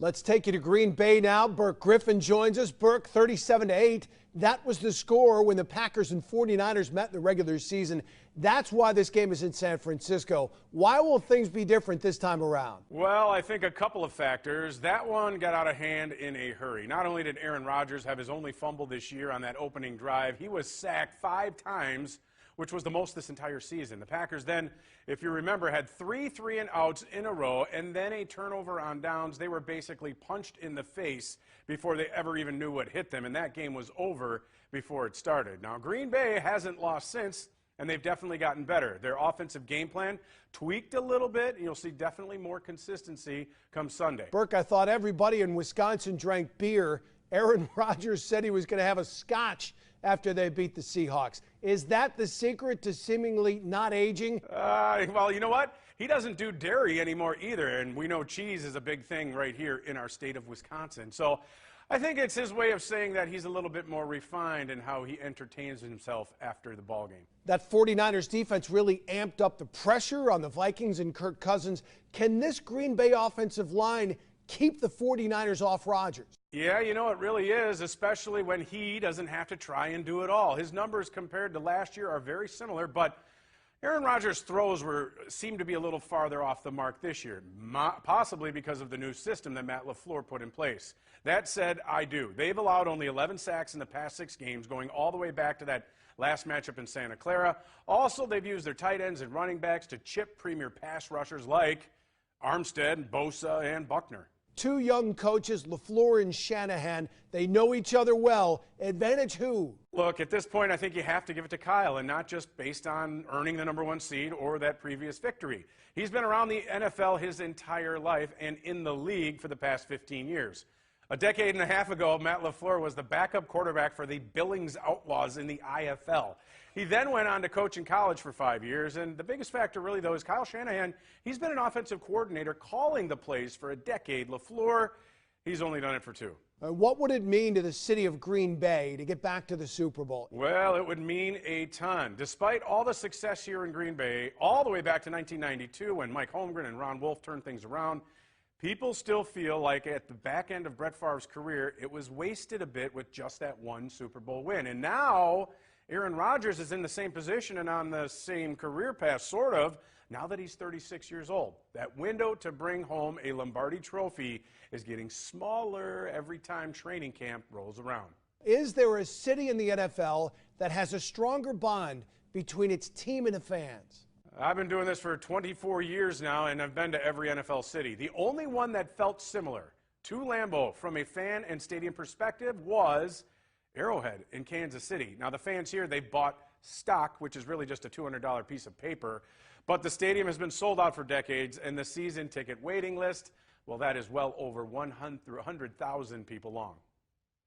Let's take you to Green Bay now. Burke Griffin joins us. Burke, 37-8. That was the score when the Packers and 49ers met in the regular season. That's why this game is in San Francisco. Why will things be different this time around? Well, I think a couple of factors. That one got out of hand in a hurry. Not only did Aaron Rodgers have his only fumble this year on that opening drive, he was sacked 5 times, which was the most this entire season. The Packers then, if you remember, had 3 3-and-outs in a row and then a turnover on downs. They were basically punched in the face before they ever even knew what hit them, and that game was over before it started. Now, Green Bay hasn't lost since, and they've definitely gotten better. Their offensive game plan tweaked a little bit, and you'll see definitely more consistency come Sunday. Burke, I thought everybody in Wisconsin drank beer. Aaron Rodgers said he was going to have a scotch after they beat the Seahawks. Is that the secret to seemingly not aging? Well, you know what? He doesn't do dairy anymore either, and we know cheese is a big thing right here in our state of Wisconsin. So I think it's his way of saying that he's a little bit more refined in how he entertains himself after the ballgame. That 49ers defense really amped up the pressure on the Vikings and Kirk Cousins. Can this Green Bay offensive line keep the 49ers off Rodgers? Yeah, you know, it really is, especially when he doesn't have to try and do it all. His numbers compared to last year are very similar, but Aaron Rodgers' throws seemed to be a little farther off the mark this year, possibly because of the new system that Matt LaFleur put in place. That said, I do. They've allowed only 11 sacks in the past 6 games, going all the way back to that last matchup in Santa Clara. Also, they've used their tight ends and running backs to chip premier pass rushers like Armstead, Bosa, and Buckner. 2 young coaches, LaFleur and Shanahan. They know each other well. Advantage who? Look, at this point, I think you have to give it to Kyle, and not just based on earning the #1 seed or that previous victory. He's been around the NFL his entire life and in the league for the past 15 years. A decade and a half ago, Matt LaFleur was the backup quarterback for the Billings Outlaws in the IFL. He then went on to coach in college for 5 years, and the biggest factor really, though, is Kyle Shanahan. He's been an offensive coordinator calling the plays for a decade. LaFleur, he's only done it for 2. What would it mean to the city of Green Bay to get back to the Super Bowl? Well, it would mean a ton. Despite all the success here in Green Bay, all the way back to 1992 when Mike Holmgren and Ron Wolf turned things around, people still feel like at the back end of Brett Favre's career, it was wasted a bit with just that 1 Super Bowl win. And now Aaron Rodgers is in the same position and on the same career path, sort of, now that he's 36 years old. That window to bring home a Lombardi Trophy is getting smaller every time training camp rolls around. Is there a city in the NFL that has a stronger bond between its team and the fans? I've been doing this for 24 years now, and I've been to every NFL city. The only one that felt similar to Lambeau from a fan and stadium perspective was Arrowhead in Kansas City. Now, the fans here, they bought stock, which is really just a $200 piece of paper, but the stadium has been sold out for decades, and the season ticket waiting list, well, that is well over 100,000 people long.